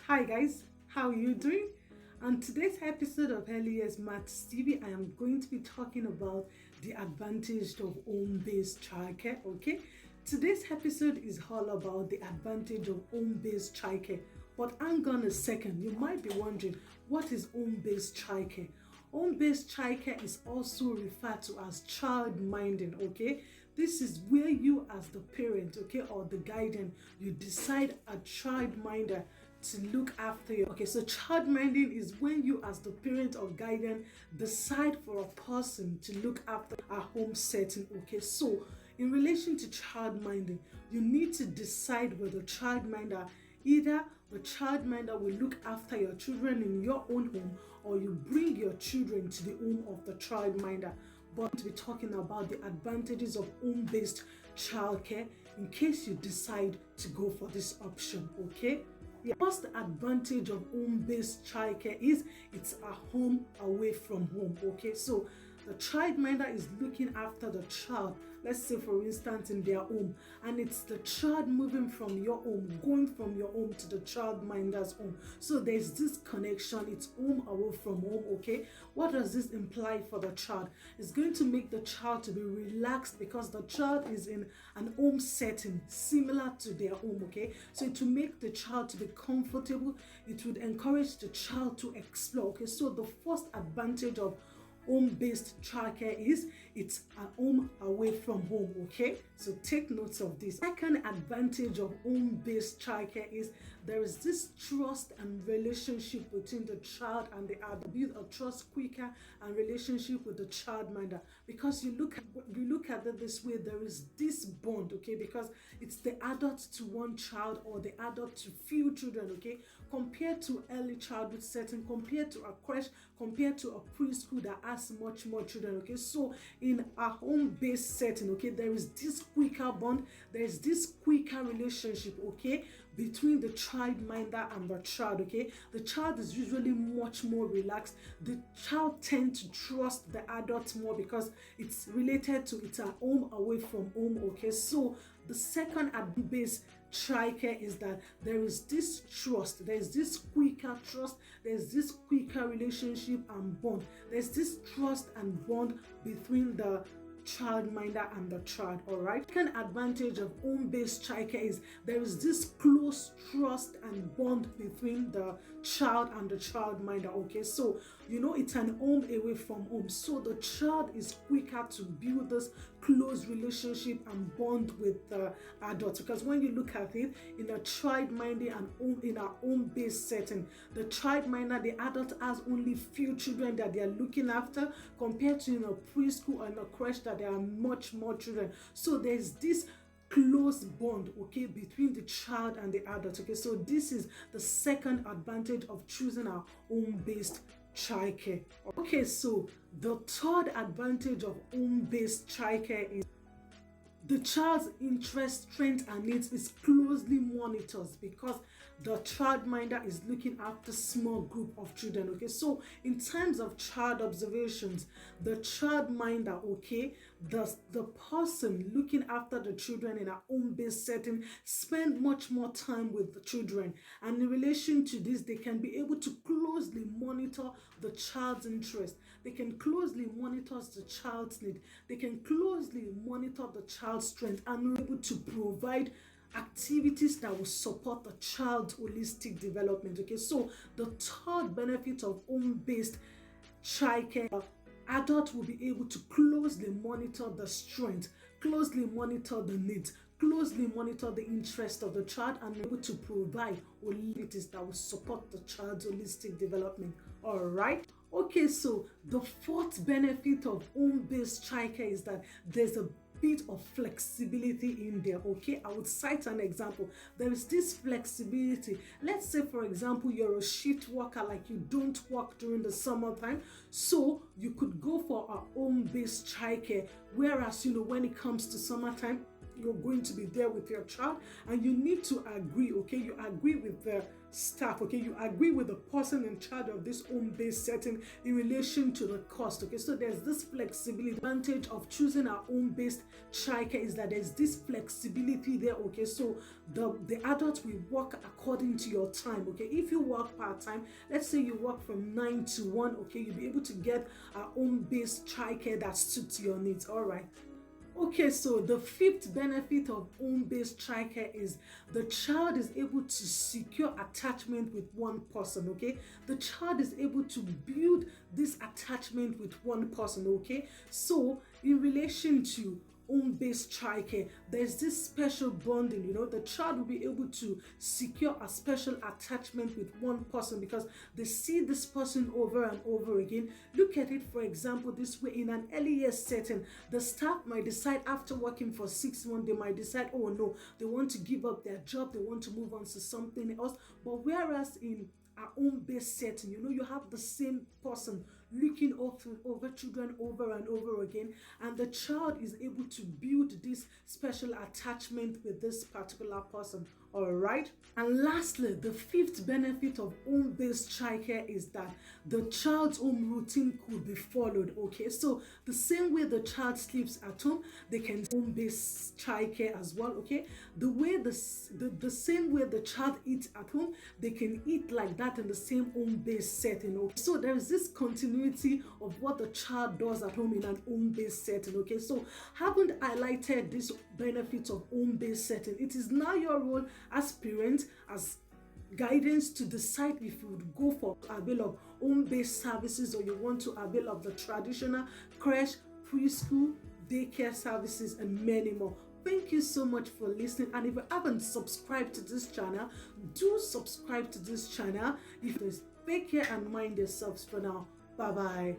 Hi guys, how are you doing? On today's episode of Early Years Maths TV, I am going to be talking about the advantage of home-based childcare. Okay, today's episode is all about the advantage of home-based childcare. But hang on a second, you might be wondering, what is home-based childcare? Home-based childcare is also referred to as childminding. Okay, this is where you as the parent, okay, or the guardian, you decide a childminder to look after you. Okay, so childminding is when you as the parent or guardian decide for a person to look after a home setting. Okay, so in relation to childminding, you need to decide whether childminder, either the childminder will look after your children in your own home, or you bring your children to the home of the childminder. But we're talking about the advantages of home-based childcare in case you decide to go for this option. Okay, yeah. What's the advantage of home-based childcare is it's a home away from home. Okay, so the childminder is looking after the child, let's say for instance in their home, and it's the child moving from your home, going from your home to the childminder's home. So there's this connection, it's home away from home. Okay, what does this imply for the child? It's going to make the child to be relaxed because the child is in an home setting similar to their home. Okay, so it will make the child to be comfortable, it would encourage the child to explore. Okay, so the first advantage of home-based childcare is it's a home away from home. Okay, so take notes of this. Second advantage of home-based childcare is there is this trust and relationship between the child and the adult. Build a trust quicker and relationship with the childminder, because you look at it this way, there is this bond. Okay, because it's the adult to one child or the adult to few children. Okay, compared to early childhood setting, compared to a creche, compared to a preschool that has much more children. Okay, so in a home-based setting, okay, there is this quicker bond, there is this quicker relationship, okay, between the childminder and the child. Okay, the child is usually much more relaxed, the child tends to trust the adult more because it's related to it's a home away from home. Okay, so the second home-based childcare is that there is this trust, there's this quicker trust, there's this quicker relationship and bond, there's this trust and bond between the childminder and the child. All right, second advantage of home-based childcare is there is this close trust and bond between the child and the childminder. Okay, so you know it's an home away from home, so the child is quicker to build this close relationship and bond with the adult, because when you look at it in a childminding and home, in a home-based setting, the childminder, the adult has only few children that they are looking after, compared to in a preschool or in a creche that there are much more children. So there's this close bond, okay, between the child and the adult. Okay, so this is the second advantage of choosing a home-based childcare. Okay, so the third advantage of home-based childcare is the child's interest, strength, and needs is closely monitored because the childminder is looking after small group of children. Okay, so in terms of child observations, the childminder, okay, the person looking after the children in a home-based setting spend much more time with the children, and in relation to this, they can be able to closely monitor the child's interest, they can closely monitor the child's need, they can closely monitor the child's strength, and be able to provide activities that will support the child's holistic development. Okay, so the third benefit of home-based childcare, adults will be able to closely monitor the strength, closely monitor the needs, closely monitor the interest of the child, and be able to provide activities that will support the child's holistic development. All right. Okay, so the fourth benefit of home-based childcare is that there's a bit of flexibility in there. Okay, I would cite an example. There is this flexibility. Let's say for example you're a shift worker, like you don't work during the summertime, so you could go for a home-based childcare, whereas you know when it comes to summertime you're going to be there with your child, and you need to agree, okay? You agree with the staff, okay? You agree with the person in charge of this home-based setting in relation to the cost, okay? So there's this flexibility. The advantage of choosing our home-based childcare is that there's this flexibility there, okay? So the adult will work according to your time, okay? If you work part-time, let's say you work from 9 to 1, okay, you'll be able to get a home-based childcare that suits your needs. All right. Okay, so the fifth benefit of home-based childcare is the child is able to secure attachment with one person, okay? The child is able to build this attachment with one person, okay? So in relation to home-based childcare, there's this special bonding. The child will be able to secure a special attachment with one person because they see this person over and over again. Look at it, for example, this way. In an early years setting, the staff might decide after working for 6 months, they might decide, oh no, they want to give up their job, they want to move on to something else. But whereas in our home-based setting, you have the same person looking over children over and over again, and the child is able to build this special attachment with this particular person. All right. And lastly, the fifth benefit of home-based childcare is that the child's home routine could be followed, okay? So the same way the child sleeps at home, they can home-based childcare as well, okay? The same way the child eats at home, they can eat like that in the same home-based setting, okay? So there is this continuity of what the child does at home in an home-based setting, okay? So haven't highlighted this benefit of home-based setting. It is now your role as parents, as guidance, to decide if you would go for avail of home-based services or you want to avail of the traditional creche, preschool, daycare services, and many more. Thank you so much for listening, and if you haven't subscribed to this channel, do subscribe to this channel. If there's, take care and mind yourselves for now. Bye bye.